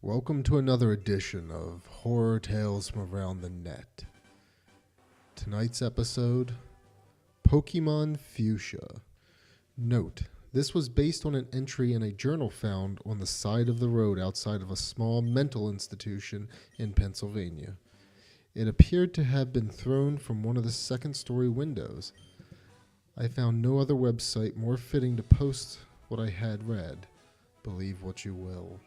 Welcome to another edition of Horror Tales from Around the Net. Tonight's episode, Pokemon Fuchsia. Note, this was based on an entry in a journal found on the side of the road outside of a small mental institution in Pennsylvania. It appeared to have been thrown from one of the second-story windows. I found no other website more fitting to post what I had read. Believe what you will.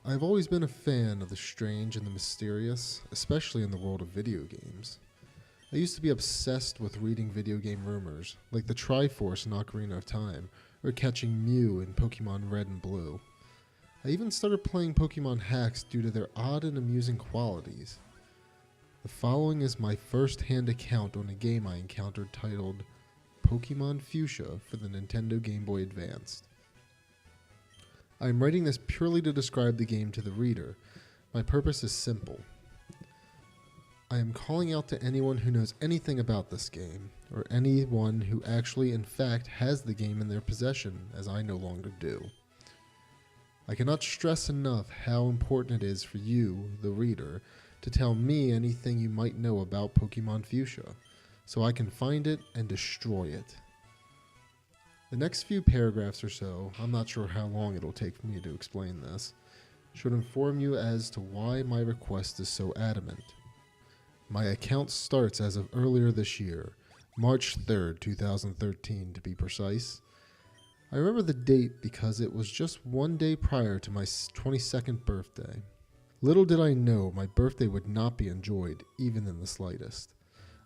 I've always been a fan of the strange and the mysterious, especially in the world of video games. I used to be obsessed with reading video game rumors, like the Triforce in Ocarina of Time, or catching Mew in Pokemon Red and Blue. I even started playing Pokemon hacks due to their odd and amusing qualities. The following is my first-hand account on a game I encountered titled Pokemon Fuchsia for the Nintendo Game Boy Advance. I am writing this purely to describe the game to the reader. My purpose is simple. I am calling out to anyone who knows anything about this game, or anyone who actually in fact has the game in their possession, as I no longer do. I cannot stress enough how important it is for you, the reader, to tell me anything you might know about Pokemon Fuchsia, so I can find it and destroy it. The next few paragraphs or so, I'm not sure how long it'll take for me to explain this, should inform you as to why my request is so adamant. My account starts as of earlier this year, March 3rd, 2013 to be precise. I remember the date because it was just one day prior to my 22nd birthday. Little did I know my birthday would not be enjoyed, even in the slightest.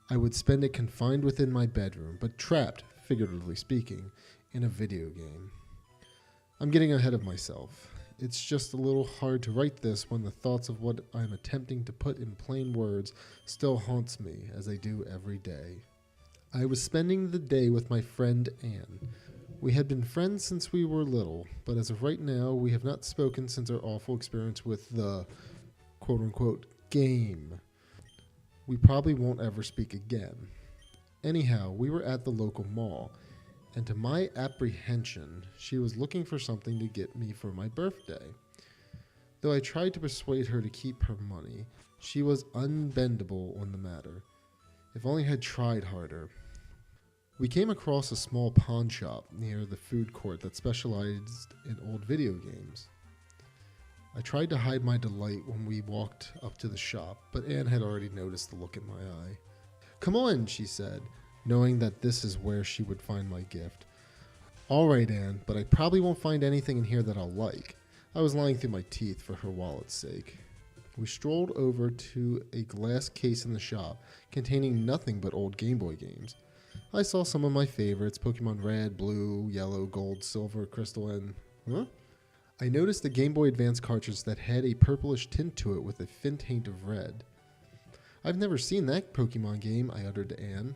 I would spend it confined within my bedroom, but trapped, figuratively speaking, in a video game. I'm getting ahead of myself. It's just a little hard to write this when the thoughts of what I'm attempting to put in plain words still haunts me, as they do every day. I was spending the day with my friend Anne. We had been friends since we were little, but as of right now, we have not spoken since our awful experience with the quote-unquote game. We probably won't ever speak again. Anyhow, we were at the local mall, and to my apprehension, she was looking for something to get me for my birthday. Though I tried to persuade her to keep her money, she was unbendable on the matter. If only I had tried harder. We came across a small pawn shop near the food court that specialized in old video games. I tried to hide my delight when we walked up to the shop, but Anne had already noticed the look in my eye. "Come on," she said, knowing that this is where she would find my gift. "All right, Anne, but I probably won't find anything in here that I'll like." I was lying through my teeth for her wallet's sake. We strolled over to a glass case in the shop containing nothing but old Game Boy games. I saw some of my favorites, Pokemon Red, Blue, Yellow, Gold, Silver, Crystal, and... I noticed a Game Boy Advance cartridge that had a purplish tint to it with a faint hint of red. "I've never seen that Pokemon game," I uttered to Anne.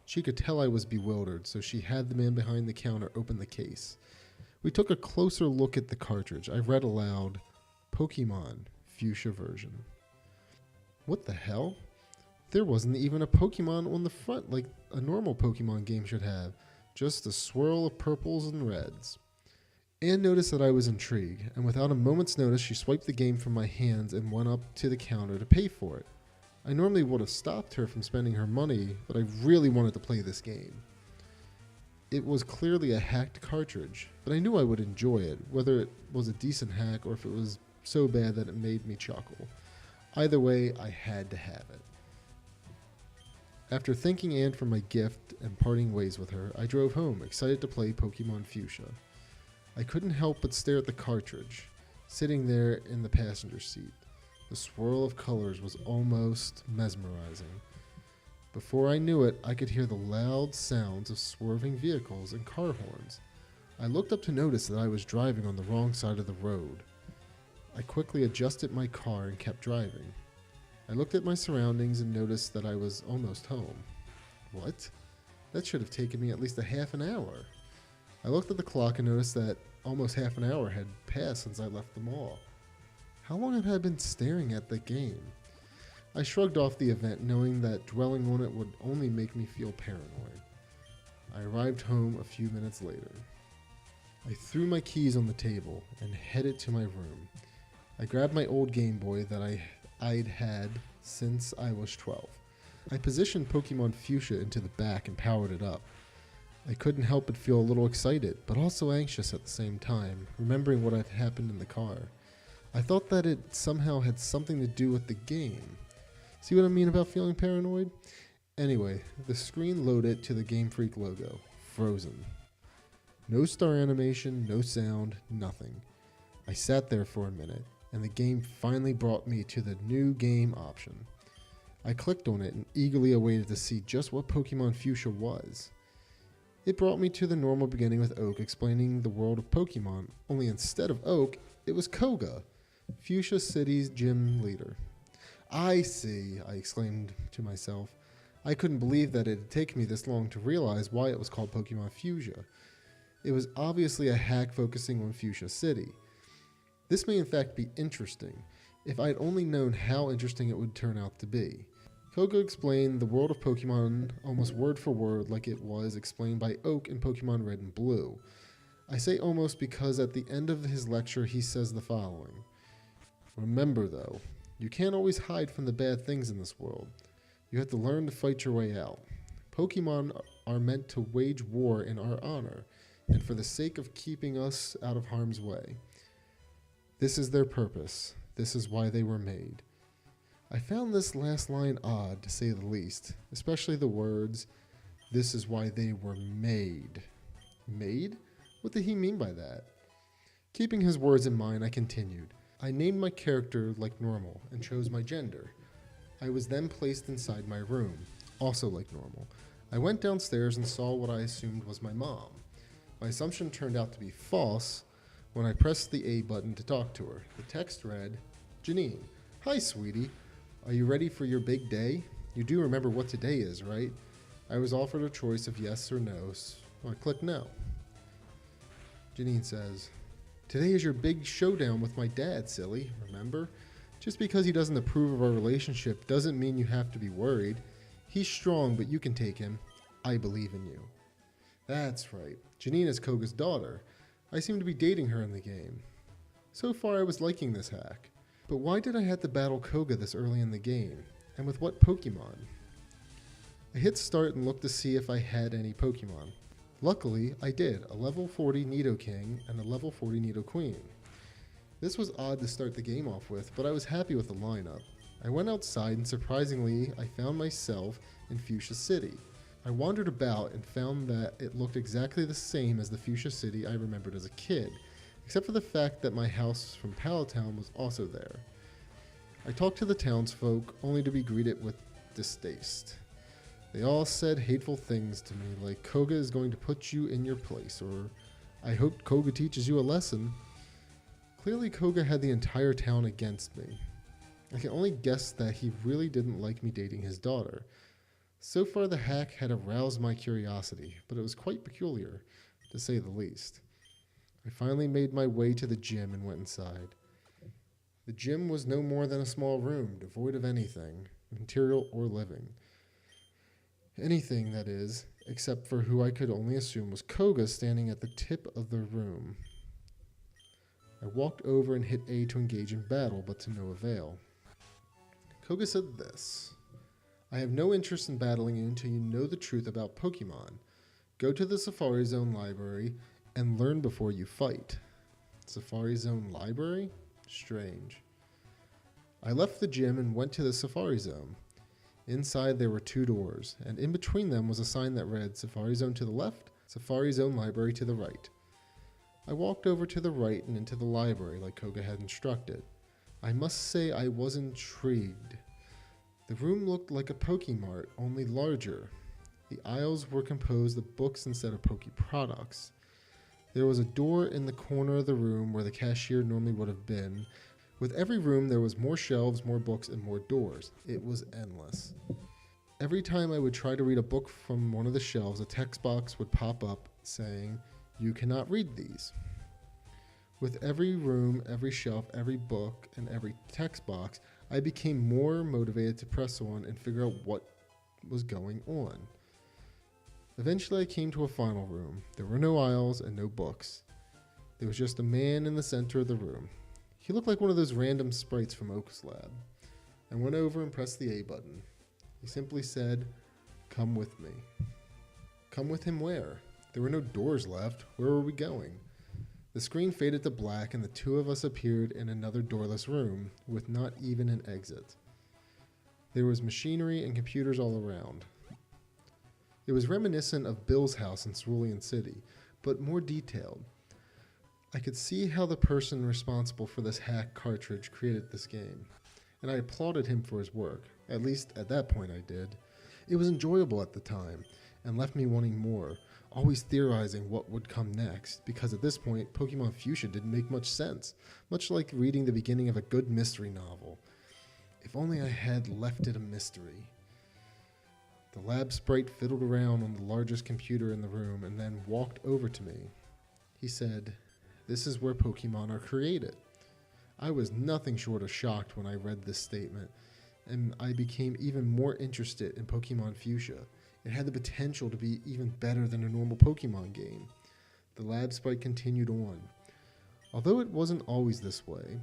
She could tell I was bewildered, so she had the man behind the counter open the case. We took a closer look at the cartridge. I read aloud, "Pokemon Fuchsia version." What the hell? There wasn't even a Pokemon on the front like a normal Pokemon game should have, just a swirl of purples and reds. Anne noticed that I was intrigued, and without a moment's notice she swiped the game from my hands and went up to the counter to pay for it. I normally would have stopped her from spending her money, but I really wanted to play this game. It was clearly a hacked cartridge, but I knew I would enjoy it, whether it was a decent hack or if it was so bad that it made me chuckle. Either way, I had to have it. After thanking Anne for my gift and parting ways with her, I drove home, excited to play Pokemon Fuchsia. I couldn't help but stare at the cartridge, sitting there in the passenger seat. The swirl of colors was almost mesmerizing. Before I knew it, I could hear the loud sounds of swerving vehicles and car horns. I looked up to notice that I was driving on the wrong side of the road. I quickly adjusted my car and kept driving. I looked at my surroundings and noticed that I was almost home. What? That should have taken me at least a half an hour. I looked at the clock and noticed that almost half an hour had passed since I left the mall. How long have I been staring at the game? I shrugged off the event, knowing that dwelling on it would only make me feel paranoid. I arrived home a few minutes later. I threw my keys on the table and headed to my room. I grabbed my old Game Boy that I'd had since I was 12. I positioned Pokemon Fuchsia into the back and powered it up. I couldn't help but feel a little excited, but also anxious at the same time, remembering what had happened in the car. I thought that it somehow had something to do with the game. See what I mean about feeling paranoid? Anyway, the screen loaded to the Game Freak logo, frozen. No star animation, no sound, nothing. I sat there for a minute, and the game finally brought me to the new game option. I clicked on it and eagerly awaited to see just what Pokemon Fuchsia was. It brought me to the normal beginning with Oak explaining the world of Pokemon, only instead of Oak, it was Koga, Fuchsia City's gym leader. I see, I exclaimed to myself. I couldn't believe that it had taken me this long to realize why it was called Pokemon Fuchsia. It was obviously a hack focusing on Fuchsia City. This may in fact be interesting, if I'd only known how interesting it would turn out to be. Koga explained the world of Pokemon almost word for word like it was explained by Oak in Pokemon Red and Blue. I say almost because at the end of his lecture he says the following. Remember though, you can't always hide from the bad things in this world. You have to learn to fight your way out. Pokemon are meant to wage war in our honor, and for the sake of keeping us out of harm's way. This is their purpose. This is why they were made. I found this last line odd, to say the least, especially the words, this is why they were made. Made? What did he mean by that? Keeping his words in mind, I continued. I named my character like normal and chose my gender. I was then placed inside my room, also like normal. I went downstairs and saw what I assumed was my mom. My assumption turned out to be false when I pressed the A button to talk to her. The text read, Janine, hi sweetie, are you ready for your big day? You do remember what today is, right? I was offered a choice of yes or no, so I clicked no. Janine says, today is your big showdown with my dad, silly, remember? Just because he doesn't approve of our relationship doesn't mean you have to be worried. He's strong, but you can take him. I believe in you. That's right. Janine is Koga's daughter. I seem to be dating her in the game. So far I was liking this hack. But why did I have to battle Koga this early in the game? And with what Pokemon? I hit start and looked to see if I had any Pokemon. Luckily, I did, a level 40 Nidoking and a level 40 Nidoqueen. This was odd to start the game off with, but I was happy with the lineup. I went outside and surprisingly, I found myself in Fuchsia City. I wandered about and found that it looked exactly the same as the Fuchsia City I remembered as a kid, except for the fact that my house from Palatown was also there. I talked to the townsfolk, only to be greeted with distaste. They all said hateful things to me, like Koga is going to put you in your place, or I hope Koga teaches you a lesson. Clearly Koga had the entire town against me. I can only guess that he really didn't like me dating his daughter. So far the hack had aroused my curiosity, but it was quite peculiar, to say the least. I finally made my way to the gym and went inside. The gym was no more than a small room, devoid of anything, material or living. Anything, that is, except for who I could only assume was Koga standing at the tip of the room. I walked over and hit A to engage in battle, but to no avail. Koga said this. I have no interest in battling you until you know the truth about Pokemon. Go to the Safari Zone library and learn before you fight. Safari Zone library? Strange. I left the gym and went to the Safari Zone. Inside there were 2 doors, and in between them was a sign that read Safari Zone to the left, Safari Zone library to the right. I walked over to the right and into the library like Koga had instructed. I must say I was intrigued. The room looked like a Pokemart, only larger. The aisles were composed of books instead of Poke products. There was a door in the corner of the room where the cashier normally would have been. With every room there was more shelves, more books, and more doors. It was endless. Every time I would try to read a book from one of the shelves, a text box would pop up saying, "You cannot read these." With every room, every shelf, every book, and every text box, I became more motivated to press on and figure out what was going on. Eventually I came to a final room. There were no aisles and no books. There was just a man in the center of the room. He looked like one of those random sprites from Oak's lab. I went over and pressed the A button. He simply said, "Come with me." Come with him where? There were no doors left. Where were we going? The screen faded to black and the two of us appeared in another doorless room with not even an exit. There was machinery and computers all around. It was reminiscent of Bill's house in Cerulean City, but more detailed. I could see how the person responsible for this hack cartridge created this game, and I applauded him for his work. At least at that point I did. It was enjoyable at the time, and left me wanting more, always theorizing what would come next, because at this point, Pokemon Fuchsia didn't make much sense, much like reading the beginning of a good mystery novel. If only I had left it a mystery. The lab sprite fiddled around on the largest computer in the room and then walked over to me. He said, "This is where Pokemon are created." I was nothing short of shocked when I read this statement, and I became even more interested in Pokemon Fuchsia. It had the potential to be even better than a normal Pokemon game. The lab sprite continued on. Although it wasn't always this way,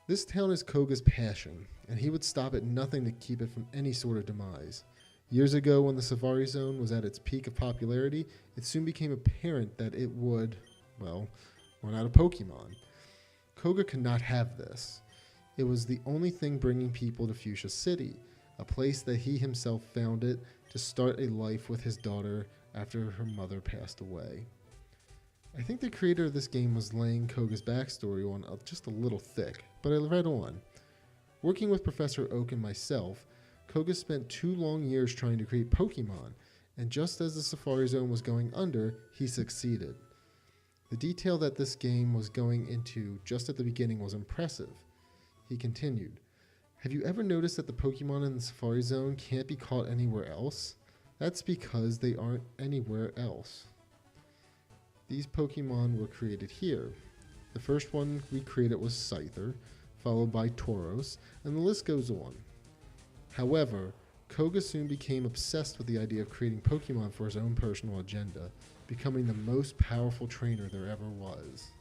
this town is Koga's passion, and he would stop at nothing to keep it from any sort of demise. Years ago, when the Safari Zone was at its peak of popularity, it soon became apparent that it would, well, run out of Pokemon. Koga could not have this. It was the only thing bringing people to Fuchsia City, a place that he himself founded to start a life with his daughter after her mother passed away. I think the creator of this game was laying Koga's backstory on just a little thick, but I read on. Working with Professor Oak and myself, Koga spent 2 long years trying to create Pokemon, and just as the Safari Zone was going under, he succeeded. The detail that this game was going into just at the beginning was impressive. He continued, "Have you ever noticed that the Pokemon in the Safari Zone can't be caught anywhere else? That's because they aren't anywhere else. These Pokemon were created here. The first one we created was Scyther, followed by Tauros, and the list goes on. However, Koga soon became obsessed with the idea of creating Pokemon for his own personal agenda, becoming the most powerful trainer there ever was."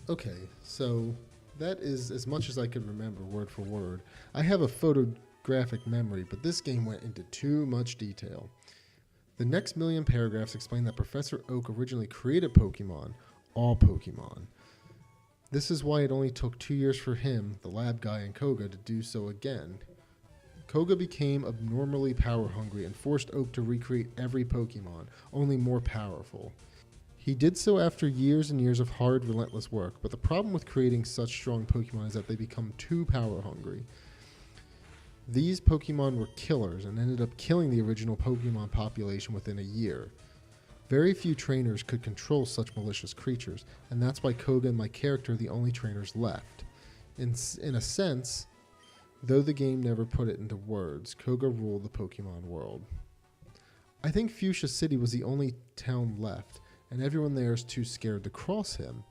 Okay, so that is as much as I could remember word for word. I have a photographic memory, but this game went into too much detail. The next million paragraphs explain that Professor Oak originally created Pokemon, all Pokemon. This is why it only took 2 years for him, the lab guy, and Koga to do so again. Koga became abnormally power hungry and forced Oak to recreate every Pokemon, only more powerful. He did so after years and years of hard, relentless work, but the problem with creating such strong Pokemon is that they become too power hungry. These Pokemon were killers and ended up killing the original Pokemon population within a year. Very few trainers could control such malicious creatures, and that's why Koga and my character are the only trainers left. In a sense, though the game never put it into words, Koga ruled the Pokemon world. I think Fuchsia City was the only town left, and everyone there is too scared to cross him.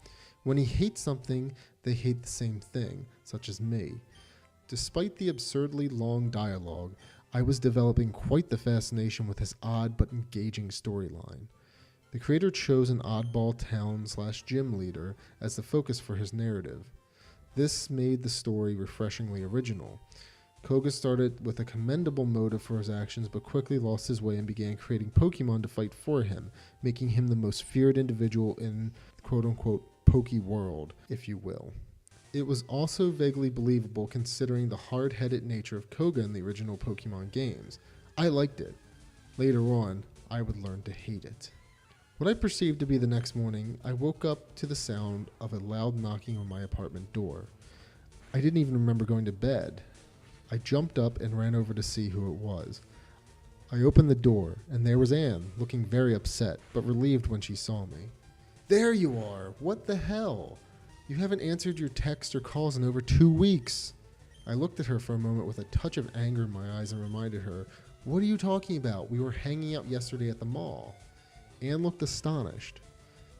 When he hates something, they hate the same thing, such as me. Despite the absurdly long dialogue, I was developing quite the fascination with his odd but engaging storyline. The creator chose an oddball town/gym leader as the focus for his narrative. This made the story refreshingly original. Koga started with a commendable motive for his actions, but quickly lost his way and began creating Pokemon to fight for him, making him the most feared individual in quote-unquote Poke world, if you will. It was also vaguely believable considering the hard-headed nature of Koga in the original Pokemon games. I liked it. Later on, I would learn to hate it. What I perceived to be the next morning, I woke up to the sound of a loud knocking on my apartment door. I didn't even remember going to bed. I jumped up and ran over to see who it was. I opened the door, and there was Anne, looking very upset, but relieved when she saw me. "There you are! What the hell? You haven't answered your texts or calls in over 2 weeks." I looked at her for a moment with a touch of anger in my eyes and reminded her, "What are you talking about? We were hanging out yesterday at the mall." Anne looked astonished.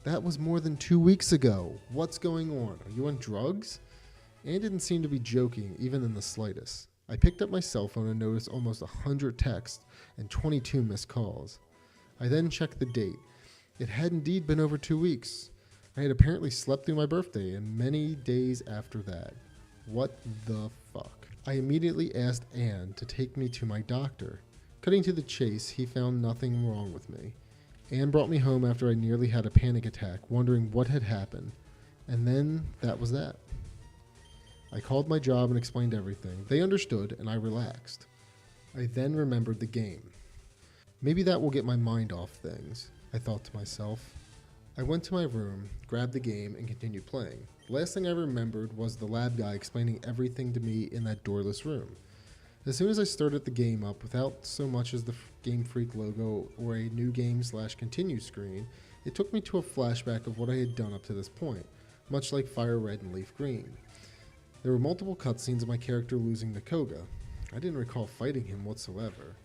"That was more than 2 weeks ago. What's going on? Are you on drugs?" Anne didn't seem to be joking, even in the slightest. I picked up my cell phone and noticed almost 100 texts and 22 missed calls. I then checked the date. It had indeed been over 2 weeks. I had apparently slept through my birthday and many days after that. What the fuck? I immediately asked Anne to take me to my doctor. Cutting to the chase, he found nothing wrong with me. Anne brought me home after I nearly had a panic attack, wondering what had happened. And then that was that. I called my job and explained everything. They understood, and I relaxed. I then remembered the game. Maybe that will get my mind off things, I thought to myself. I went to my room, grabbed the game, and continued playing. The last thing I remembered was the lab guy explaining everything to me in that doorless room. As soon as I started the game up, without so much as the Game Freak logo or a new game/continue screen, it took me to a flashback of what I had done up to this point, much like FireRed and Leaf Green. There were multiple cutscenes of my character losing to Koga. I didn't recall fighting him whatsoever.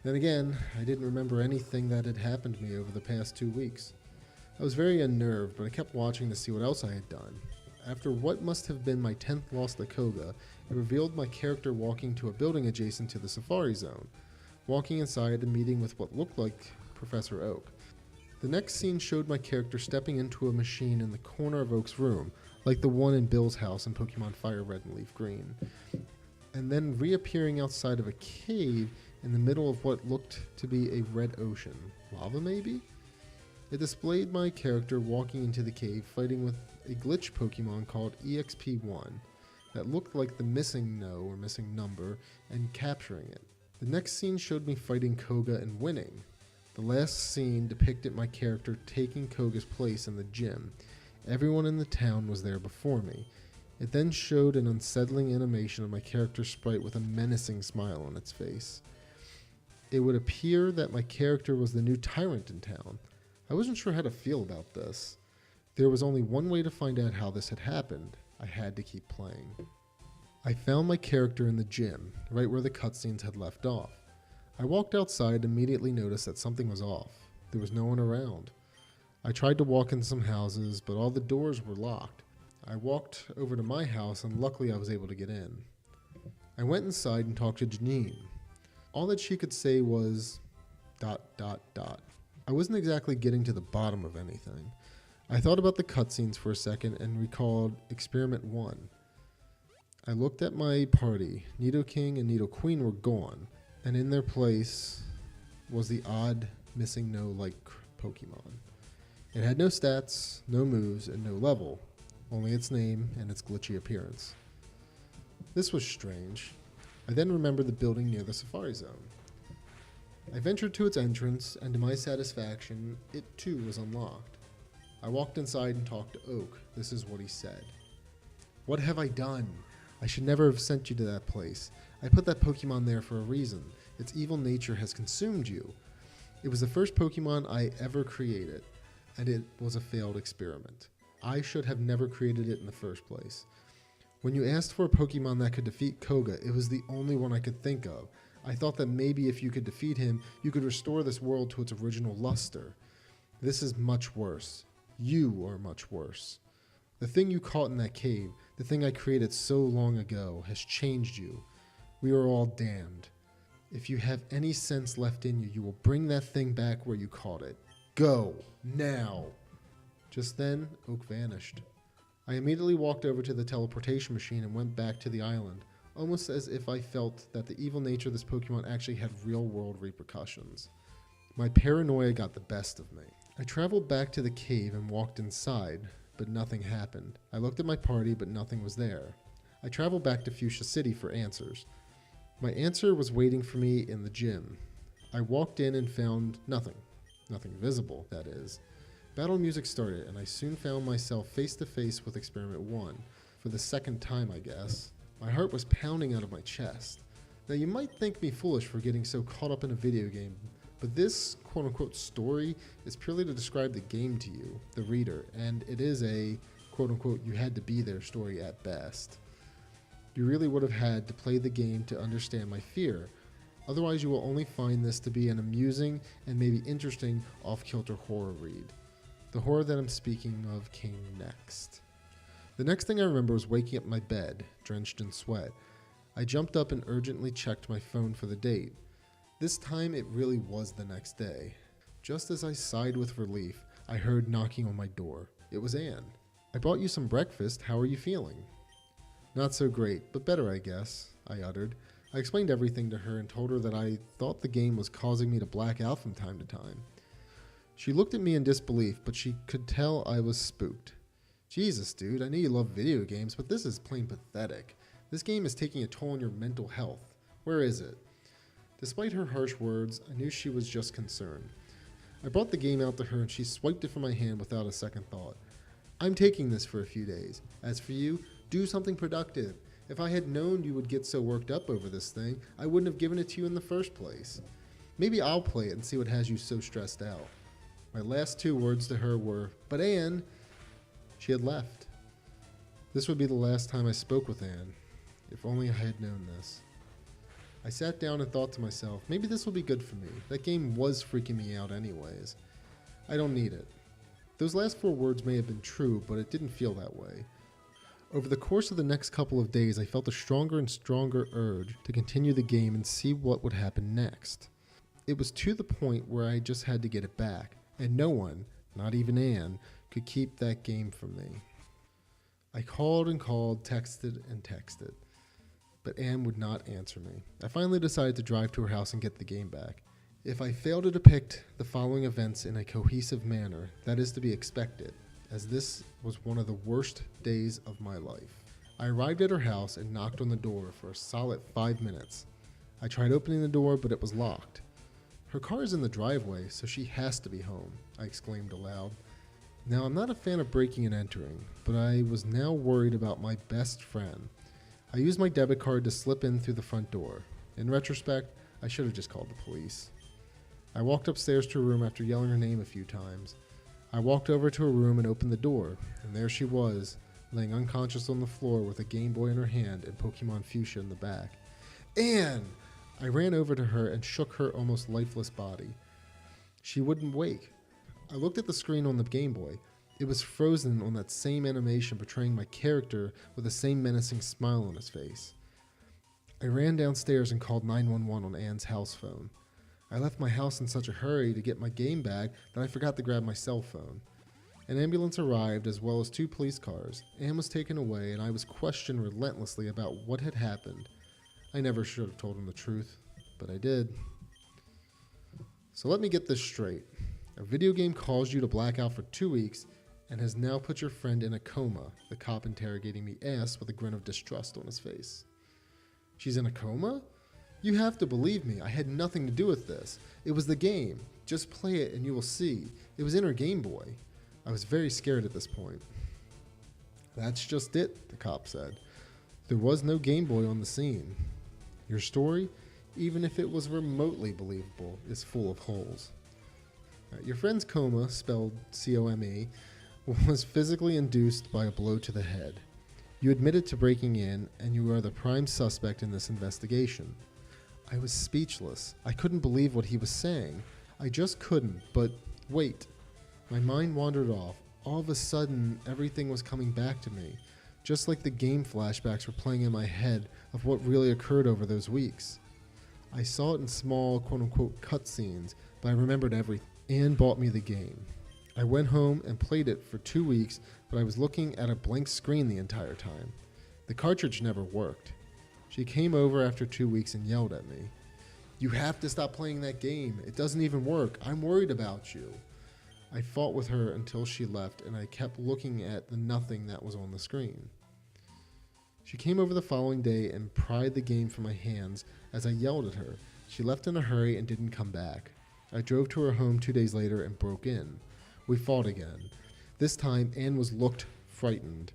Then again, I didn't remember anything that had happened to me over the past 2 weeks. I was very unnerved, but I kept watching to see what else I had done. After what must have been my 10th loss to Koga, it revealed my character walking to a building adjacent to the Safari Zone, walking inside and meeting with what looked like Professor Oak. The next scene showed my character stepping into a machine in the corner of Oak's room, like the one in Bill's house in Pokemon FireRed and Leaf Green, and then reappearing outside of a cave in the middle of what looked to be a red ocean. Lava, maybe? It displayed my character walking into the cave, fighting with a glitch Pokemon called EXP1 that looked like the missing no or missing number, and capturing it. The next scene showed me fighting Koga and winning. The last scene depicted my character taking Koga's place in the gym. Everyone in the town was there before me. It then showed an unsettling animation of my character's sprite with a menacing smile on its face. It would appear that my character was the new tyrant in town. I wasn't sure how to feel about this. There was only one way to find out how this had happened. I had to keep playing. I found my character in the gym, right where the cutscenes had left off. I walked outside and immediately noticed that something was off. There was no one around. I tried to walk in some houses, but all the doors were locked. I walked over to my house and luckily I was able to get in. I went inside and talked to Janine. All that she could say was ... I wasn't exactly getting to the bottom of anything. I thought about the cutscenes for a second and recalled Experiment 1. I looked at my party. Nidoking and Nidoqueen were gone, and in their place was the odd missing no-like Pokemon. It had no stats, no moves, and no level, only its name and its glitchy appearance. This was strange. I then remembered the building near the Safari Zone. I ventured to its entrance, and to my satisfaction, it too was unlocked. I walked inside and talked to Oak. This is what he said. "What have I done? I should never have sent you to that place. I put that Pokemon there for a reason. Its evil nature has consumed you. It was the first Pokemon I ever created, and it was a failed experiment. I should have never created it in the first place. When you asked for a Pokemon that could defeat Koga, it was the only one I could think of. I thought that maybe if you could defeat him, you could restore this world to its original luster. This is much worse. You are much worse. The thing you caught in that cave, the thing I created so long ago, has changed you. We are all damned. If you have any sense left in you, you will bring that thing back where you caught it. Go, now." Just then, Oak vanished. I immediately walked over to the teleportation machine and went back to the island, almost as if I felt that the evil nature of this Pokemon actually had real-world repercussions. My paranoia got the best of me. I traveled back to the cave and walked inside, but nothing happened. I looked at my party, but nothing was there. I traveled back to Fuchsia City for answers. My answer was waiting for me in the gym. I walked in and found nothing. Nothing visible, that is. Battle music started, and I soon found myself face to face with Experiment 1, for the second time, I guess. My heart was pounding out of my chest. Now, you might think me foolish for getting so caught up in a video game, but this quote-unquote story is purely to describe the game to you, the reader, and it is a quote-unquote you had to be there story at best. You really would have had to play the game to understand my fear. Otherwise, you will only find this to be an amusing and maybe interesting off-kilter horror read. The horror that I'm speaking of came next. The next thing I remember was waking up in my bed, drenched in sweat. I jumped up and urgently checked my phone for the date. This time it really was the next day. Just as I sighed with relief, I heard knocking on my door. It was Anne. I brought you some breakfast. How are you feeling? Not so great, but better, I guess, I uttered. I explained everything to her and told her that I thought the game was causing me to black out from time to time. She looked at me in disbelief, but she could tell I was spooked. Jesus, dude, I know you love video games, but this is plain pathetic. This game is taking a toll on your mental health. Where is it? Despite her harsh words, I knew she was just concerned. I brought the game out to her and she swiped it from my hand without a second thought. I'm taking this for a few days. As for you, do something productive. If I had known you would get so worked up over this thing, I wouldn't have given it to you in the first place. Maybe I'll play it and see what has you so stressed out. My last 2 words to her were, but Anne, she had left. This would be the last time I spoke with Anne. If only I had known this. I sat down and thought to myself, maybe this will be good for me. That game was freaking me out anyways. I don't need it. Those last 4 words may have been true, but it didn't feel that way. Over the course of the next couple of days, I felt a stronger and stronger urge to continue the game and see what would happen next. It was to the point where I just had to get it back, and no one, not even Anne, could keep that game from me. I called and called, texted and texted, but Anne would not answer me. I finally decided to drive to her house and get the game back. If I fail to depict the following events in a cohesive manner, that is to be expected, as this was one of the worst days of my life. I arrived at her house and knocked on the door for a solid 5 minutes. I tried opening the door, but it was locked. Her car is in the driveway, so she has to be home, I exclaimed aloud. Now, I'm not a fan of breaking and entering, but I was now worried about my best friend. I used my debit card to slip in through the front door. In retrospect, I should have just called the police. I walked upstairs to her room after yelling her name a few times. I walked over to her room and opened the door, and there she was, laying unconscious on the floor with a Game Boy in her hand and Pokemon Fuchsia in the back. Anne! I ran over to her and shook her almost lifeless body. She wouldn't wake. I looked at the screen on the Game Boy. It was frozen on that same animation portraying my character with the same menacing smile on his face. I ran downstairs and called 911 on Anne's house phone. I left my house in such a hurry to get my game back that I forgot to grab my cell phone. An ambulance arrived as well as 2 police cars. Anne was taken away and I was questioned relentlessly about what had happened. I never should have told him the truth, but I did. So let me get this straight. A video game caused you to black out for 2 weeks and has now put your friend in a coma, the cop interrogating me asked with a grin of distrust on his face. She's in a coma? You have to believe me, I had nothing to do with this. It was the game. Just play it and you will see. It was in her Game Boy. I was very scared at this point. That's just it, the cop said. There was no Game Boy on the scene. Your story, even if it was remotely believable, is full of holes. Your friend's coma, spelled C-O-M-E, was physically induced by a blow to the head. You admitted to breaking in, and you are the prime suspect in this investigation. I was speechless. I couldn't believe what he was saying. I just couldn't, but wait. My mind wandered off. All of a sudden, everything was coming back to me, just like the game flashbacks were playing in my head of what really occurred over those weeks. I saw it in small, quote-unquote, cutscenes, but I remembered everything. Anne bought me the game. I went home and played it for 2 weeks, but I was looking at a blank screen the entire time. The cartridge never worked. She came over after 2 weeks and yelled at me. You have to stop playing that game. It doesn't even work. I'm worried about you. I fought with her until she left, and I kept looking at the nothing that was on the screen. She came over the following day and pried the game from my hands as I yelled at her. She left in a hurry and didn't come back. I drove to her home 2 days later and broke in. We fought again. This time, Anne looked frightened.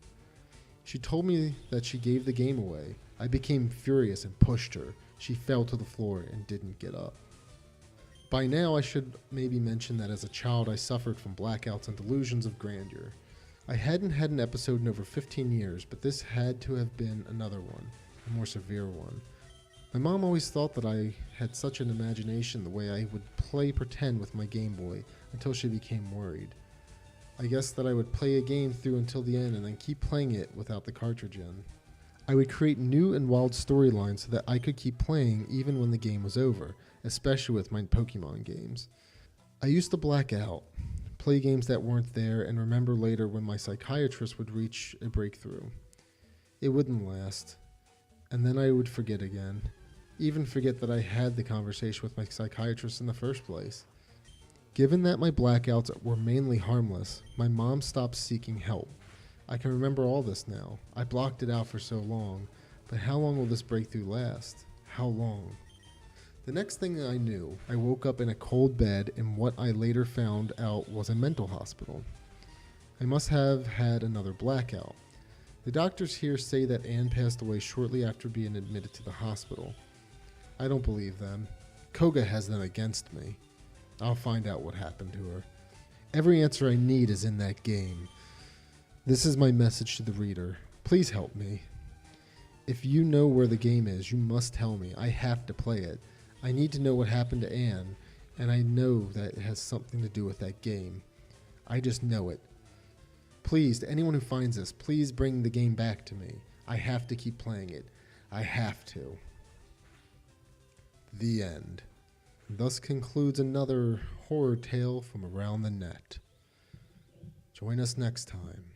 She told me that she gave the game away. I became furious and pushed her. She fell to the floor and didn't get up. By now, I should maybe mention that as a child, I suffered from blackouts and delusions of grandeur. I hadn't had an episode in over 15 years, but this had to have been another one, a more severe one. My mom always thought that I had such an imagination the way I would play pretend with my Game Boy until she became worried. I guess that I would play a game through until the end and then keep playing it without the cartridge in. I would create new and wild storylines so that I could keep playing even when the game was over, especially with my Pokemon games. I used to black out, play games that weren't there, and remember later when my psychiatrist would reach a breakthrough. It wouldn't last, and then I would forget again. Even forget that I had the conversation with my psychiatrist in the first place. Given that my blackouts were mainly harmless, my mom stopped seeking help. I can remember all this now. I blocked it out for so long, but how long will this breakthrough last? How long? The next thing I knew, I woke up in a cold bed in what I later found out was a mental hospital. I must have had another blackout. The doctors here say that Anne passed away shortly after being admitted to the hospital. I don't believe them. Koga has them against me. I'll find out what happened to her. Every answer I need is in that game. This is my message to the reader. Please help me. If you know where the game is, you must tell me. I have to play it. I need to know what happened to Anne, and I know that it has something to do with that game. I just know it. Please, to anyone who finds this, please bring the game back to me. I have to keep playing it. I have to. The end. Thus concludes another horror tale from around the net. Join us next time.